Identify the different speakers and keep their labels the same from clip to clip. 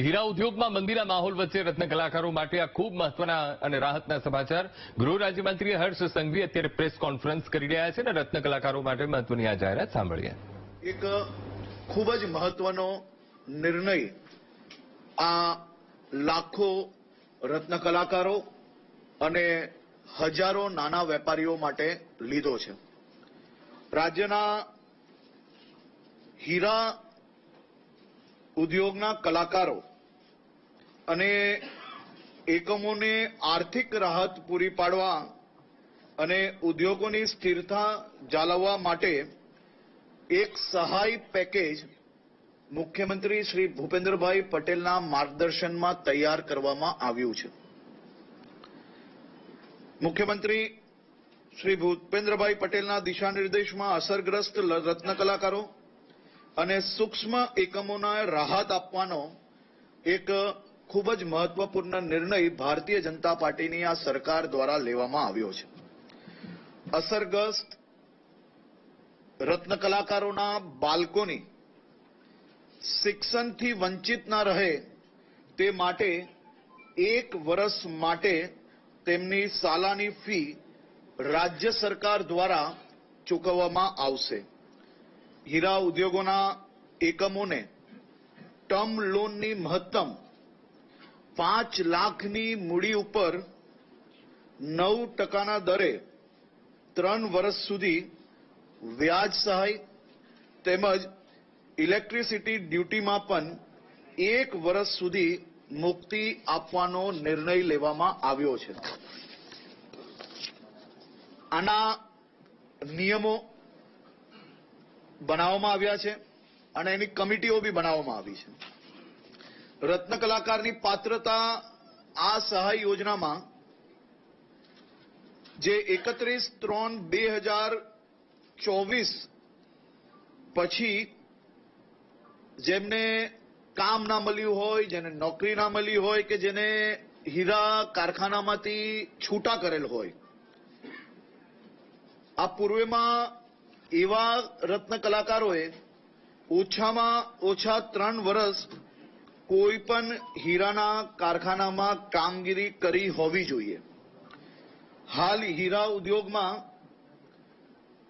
Speaker 1: હીરા ઉદ્યોગમાં મંદીના માહોલ વચ્ચે રત્ન કલાકારો માટે આ ખૂબ મહત્વના અને રાહતના સમાચાર. ગૃહ રાજ્યમંત્રી હર્ષ સંઘવી અત્યારે પ્રેસ કોન્ફરન્સ કરી રહ્યા છે અને રત્ન કલાકારો માટે મહત્વની આ જાહેરાત સાંભળીએ.
Speaker 2: એક ખૂબ જ મહત્વનો નિર્ણય આ લાખો રત્ન કલાકારો અને હજારો નાના વેપારીઓ માટે લીધો છે. રાજ્યના હીરા ઉદ્યોગના કલાકારો અને એકમોને આર્થિક રાહત પૂરી પાડવા અને ઉદ્યોગોની સ્થિરતા જાળવવા માટે એક સહાય પેકેજ મુખ્યમંત્રી શ્રી ભૂપેન્દ્રભાઈ પટેલના માર્ગદર્શનમાં તૈયાર કરવામાં આવ્યું છે. મુખ્યમંત્રી શ્રી ભૂપેન્દ્રભાઈ પટેલના દિશા નિર્દેશમાં અસરગ્રસ્ત રત્ન કલાકારો અને સૂક્ષ્મ એકમોને રાહત આપવાનો એક ખૂબ જ મહત્વપૂર્ણ નિર્ણય ભારતીય જનતા પાર્ટીની આ સરકાર દ્વારા લેવામાં આવ્યો છે. અસરગ્રસ્ત રત્ન કલાકારોના બાળકોની શિક્ષણથી વંચિત ના રહે તે માટે 1 વર્ષ માટે તેમની સાલાની ફી રાજ્ય સરકાર દ્વારા ચૂકવવામાં આવશે. હીરા ઉદ્યોગોના એકમોને ટર્મ લોનની મહત્તમ 5 લાખની મૂડી ઉપર 9% દરે 3 વર્ષ સુધી વ્યાજ સહાય તેમજ ઇલેક્ટ્રિસિટી ડ્યુટીમાં પણ 1 વર્ષ સુધી મુક્તિ આપવાનો નિર્ણય લેવામાં આવ્યો છે. આના નિયમો બનાવવામાં આવ્યા છે અને એની કમિટીઓ બી બનાવવામાં આવી છે. રત્ન કલાકારની પાત્રતા આ સહાય યોજનામાં જે 31/3/2024 પછી જેમને કામ ના મળ્યું હોય, જેને નોકરી ના મળી હોય કે જેને હીરા કારખાનામાંથી છૂટા કરેલ હોય, આ પૂર્વેમાં એવા રત્ન કલાકારોએ ઓછામાં ઓછા 3 વર્ષ કોઈ પણ હીરાના કારખાનામાં કામગીરી કરી હોવી જોઈએ. હાલ હીરા ઉદ્યોગમાં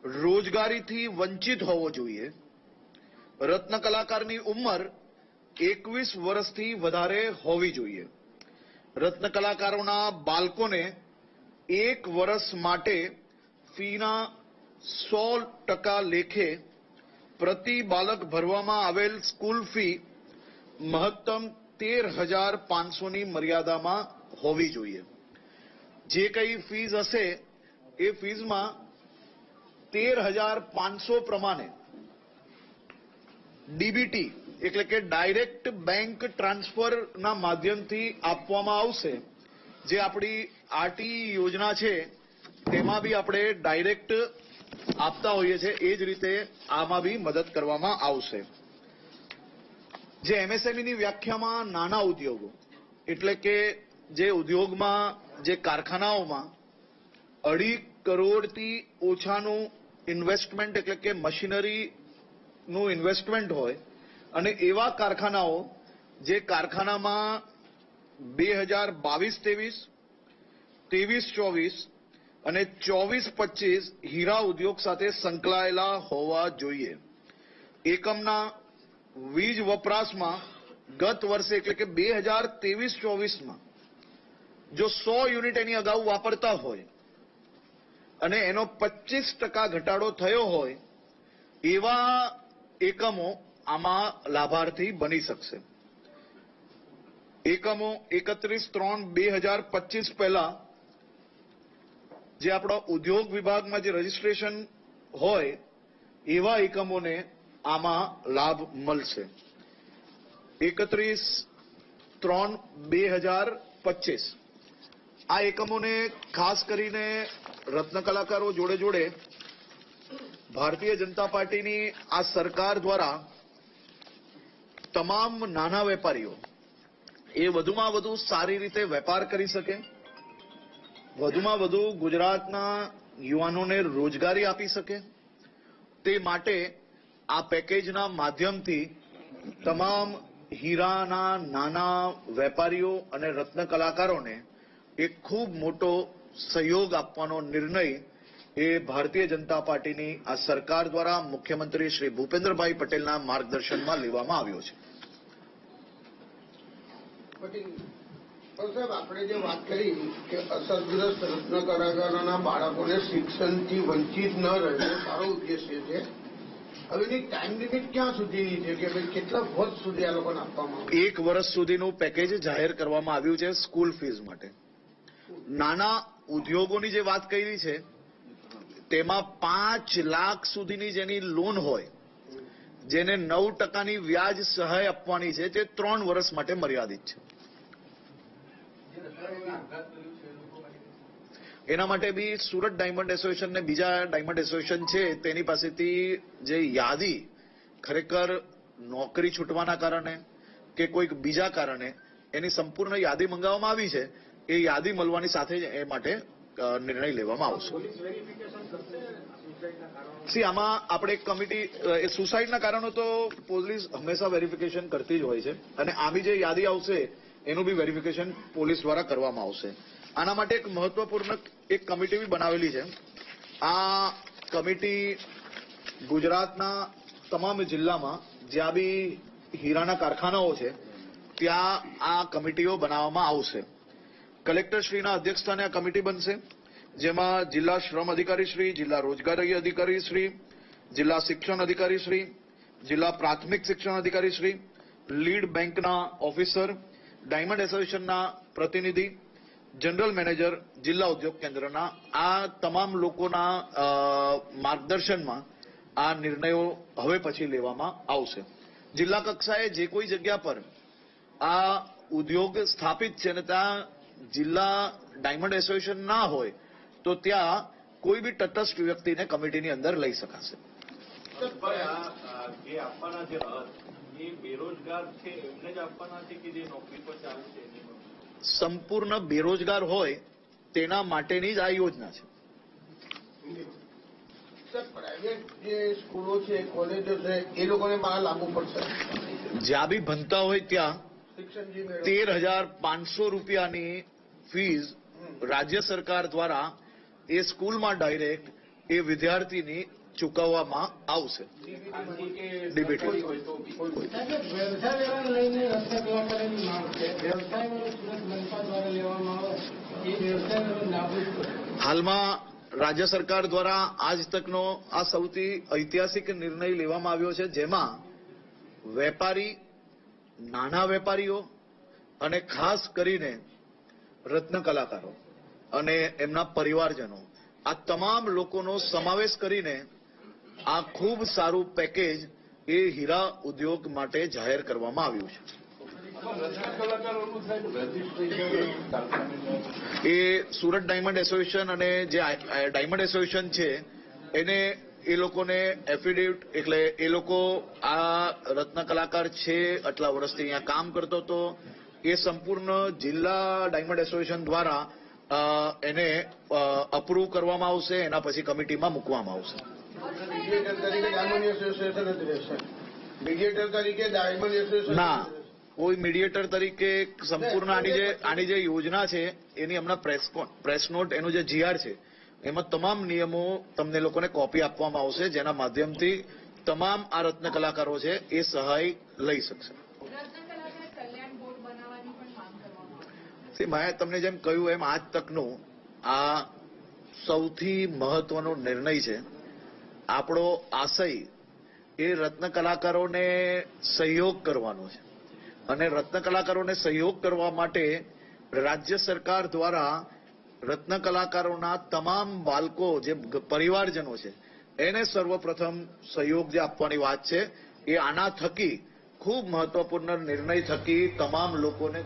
Speaker 2: રોજગારીથી વંચિત હોવો જોઈએ. રત્ન કલાકારની ઉંમર 21 વર્ષથી વધારે હોવી જોઈએ. રત્ન કલાકારોના બાળકોને 1 વર્ષ માટે ફીના 100% લેખે પ્રતિ બાળક ભરવામાં આવેલ સ્કૂલ ફી મહત્તમ 13,500ની મર્યાદામાં હોવી જોઈએ. જે કંઈ ફીઝ હશે એ ફીઝમાં 13,500 પ્રમાણે ડીબીટી એટલે કે ડાયરેક્ટ બેંક ટ્રાન્સફરના માધ્યમથી આપવામાં આવશે. જે આપણી આરટી યોજના છે તેમાં બી આપણે ડાયરેક્ટ આપતા હોઈએ છીએ, એ જ રીતે આમાં બી મદદ કરવામાં આવશે. જે એમએસએમઈની વ્યાખ્યામાં નાના ઉદ્યોગો એટલે કે જે ઉદ્યોગમાં જે કારખાનાઓમાં 2.5 કરોડથી ઓછાનું ઇન્વેસ્ટમેન્ટ એટલે કે મશીનરીનું ઇન્વેસ્ટમેન્ટ હોય અને એવા કારખાનાઓ જે કારખાનામાં 2022-23, 23-24 અને 24-25 હીરા ઉદ્યોગ સાથે સંકળાયેલા હોવા જોઈએ. એકમના વીજ વપરાશમાં ગત વર્ષે એટલે કે 2023-24માં જો 100 યુનિટ એની અગાઉ વાપરતા હોય અને એનો 25% ઘટાડો થયો હોય એવા એકમો આમાં લાભાર્થી બની શકશે. એકમો 31/3/2025 પહેલા જે આપણા ઉદ્યોગ વિભાગમાં જે રજીસ્ટ્રેશન હોય એવા એકમોને આમાં લાભ મળશે. 31/3/2025 આ એકમોને ખાસ કરીને રત્ન કલાકારો જોડે જોડે ભારતીય જનતા પાર્ટીની આ સરકાર દ્વારા તમામ નાના વેપારીઓ એ વધુમાં વધુ સારી રીતે વેપાર કરી શકે, વધુમાં વધુ ગુજરાતના યુવાનોને રોજગારી આપી શકે તે માટે આ પેકેજના માધ્યમથી તમામ હીરાના નાના વેપારીઓ અને રત્ન કલાકારોને એક ખૂબ મોટો સહયોગ આપવાનો નિર્ણય એ ભારતીય જનતા પાર્ટીની આ સરકાર દ્વારા મુખ્યમંત્રી શ્રી ભૂપેન્દ્રભાઈ પટેલના માર્ગદર્શનમાં લેવામાં આવ્યો છે.
Speaker 3: સાહેબ, આપણે જે વાત કરી કે અસરગ્રસ્ત રત્ન કલાકારોના બાળકોને શિક્ષણથી વંચિત ન રહે એ સારો ઉદ્દેશ્ય છે. હવે એની ટાઈમ લિમિટ ક્યાં સુધીની છે કે ભાઈ કેટલા વર્ષ સુધી આ લોકોને આપવામાં આવે?
Speaker 2: 1 વર્ષ સુધીનું પેકેજ જાહેર કરવામાં આવ્યું છે સ્કૂલ ફીસ માટે. નાના ઉદ્યોગોની જે વાત કરી છે તેમાં 5 લાખ સુધીની જેની લોન હોય, જેને 9% વ્યાજ સહાય આપવાની છે, તે 3 વર્ષ માટે મર્યાદિત છે. એના માટે બી સુરત ડાયમંડ એસોસિએશન ને બીજા ડાયમંડ એસોસિએશન છે તેની પાસેથી જે યાદી ખરેખર નોકરી છૂટવાના કારણે કે કોઈક બીજા કારણે એની સંપૂર્ણ યાદી મંગાવવામાં આવી છે. એ યાદી મળવાની સાથે જ એ માટે નિર્ણય લેવામાં આવશે. આમાં આપણે એક કમિટી સુસાઇડના કારણો તો પોલીસ હંમેશા વેરિફિકેશન કરતી જ હોય છે અને આમી જે યાદી આવશે એનું બી વેરિફિકેશન પોલીસ દ્વારા કરવામાં આવશે. આના માટે એક મહત્વપૂર્ણ એક કમિટી બી બનાવેલી છે. આ કમિટી ગુજરાતના તમામ જિલ્લામાં જ્યાં બી હીરાના કારખાનાઓ છે ત્યાં આ કમિટીઓ બનાવવામાં આવશે. કલેક્ટરશ્રીના અધ્યક્ષસ્થાને આ કમિટી બનશે, જેમાં જિલ્લા શ્રમ અધિકારી શ્રી, જિલ્લા રોજગારી અધિકારી શ્રી, જિલ્લા શિક્ષણ અધિકારી શ્રી, જિલ્લા પ્રાથમિક શિક્ષણ અધિકારી શ્રી, લીડ બેંકના ઓફિસર, ડાયમંડ એસોસિએશનના પ્રતિનિધિ, જનરલ મેનેજર, જિલ્લા ઉદ્યોગ કેન્દ્રના આ તમામ લોકોના માર્ગદર્શનમાં આ નિર્ણયો હવે પછી લેવામાં આવશે. જિલ્લા કક્ષાએ જે કોઈ જગ્યા પર આ ઉદ્યોગ સ્થાપિત છે અને ત્યાં જિલ્લા ડાયમંડ એસોસિએશન ના હોય તો ત્યાં કોઈ બી તટસ્થ વ્યક્તિને કમિટીની અંદર લઈ શકાશે.
Speaker 4: જે આપવાના જે એ બેરોજગાર છે એમને જ આપવાના છે કે જે નોકરી પર ચાલુ છે?
Speaker 2: સંપૂર્ણ બેરોજગાર હોય તેના માટેની જ આ યોજના છે.
Speaker 3: પ્રાઇવેટ જે સ્કૂલો છે, કોલેજો છે, એ લોકોને મારા લાગુ પડશે?
Speaker 2: જ્યાં બી ભણતા હોય ત્યાં
Speaker 3: શિક્ષણ જે મેળવે
Speaker 2: 13,500 રૂપિયાની ફીસ રાજ્ય સરકાર દ્વારા એ સ્કૂલમાં ડાયરેક્ટ એ વિદ્યાર્થીની ચૂકવવામાં આવશે. ડીબીટી
Speaker 5: વ્યવસાય લઈને રસ્તા કલાકારોની માંગ છે. વ્યવસાય સુરત મનપા દ્વારા લેવામાં આવે એ વ્યવસાય નાબૂદ કરે.
Speaker 2: હાલમાં રાજ્ય સરકાર દ્વારા આજ તકનો આ સૌથી ઐતિહાસિક નિર્ણય લેવામાં આવ્યો છે, જેમાં વેપારી, નાના વેપારીઓ અને ખાસ કરીને રત્ન કલાકારો અને એમના પરિવારજનો, આ તમામ લોકોનો સમાવેશ કરીને આ ખૂબ સારું પેકેજ એ હીરા ઉદ્યોગ માટે જાહેર કરવામાં આવ્યું છે. એ સુરત ડાયમંડ એસોસિએશન અને જે ડાયમંડ એસોસિએશન છે એને એ લોકોને એફિડેવિટ, એટલે એ લોકો આ રત્ન કલાકાર છે, આટલા વર્ષથી અહીંયા કામ કરતો હતો, એ સંપૂર્ણ જિલ્લા ડાયમંડ એસોસિએશન દ્વારા એને અપ્રૂવ કરવામાં આવશે. એના પછી કમિટીમાં મૂકવામાં આવશે.
Speaker 3: મીડિયેટર તરીકે ડાયમંડ એસોસિએશન જ રહેશે? મીડિયેટર તરીકે ડાયમંડ એસોસિએશન
Speaker 2: ના, કોઈ મીડિયેટર તરીકે સંપૂર્ણ આની જે યોજના છે એની હમણાં પ્રેસ નોટ, એનું જે જીઆર છે એમાં તમામ નિયમો તમને લોકોને કોપી આપવામાં આવશે, જેના માધ્યમથી તમામ આ રત્ન કલાકારો છે એ સહાય લઈ શકશે. મેં તમને જેમ કહ્યું એમ આજ તકનો આ સૌથી મહત્વનો નિર્ણય છે. આપણો આશય એ રત્ન કલાકારોને સહયોગ કરવાનો છે અને રત્ન કલાકારોને સહયોગ કરવા માટે રાજ્ય સરકાર દ્વારા રત્ન કલાકારોના તમામ બાળકો જે પરિવારજનો છે એને સર્વપ્રથમ સહયોગ જે આપવાની વાત છે એ આના થકી ખૂબ મહત્વપૂર્ણ નિર્ણય થકી તમામ લોકોને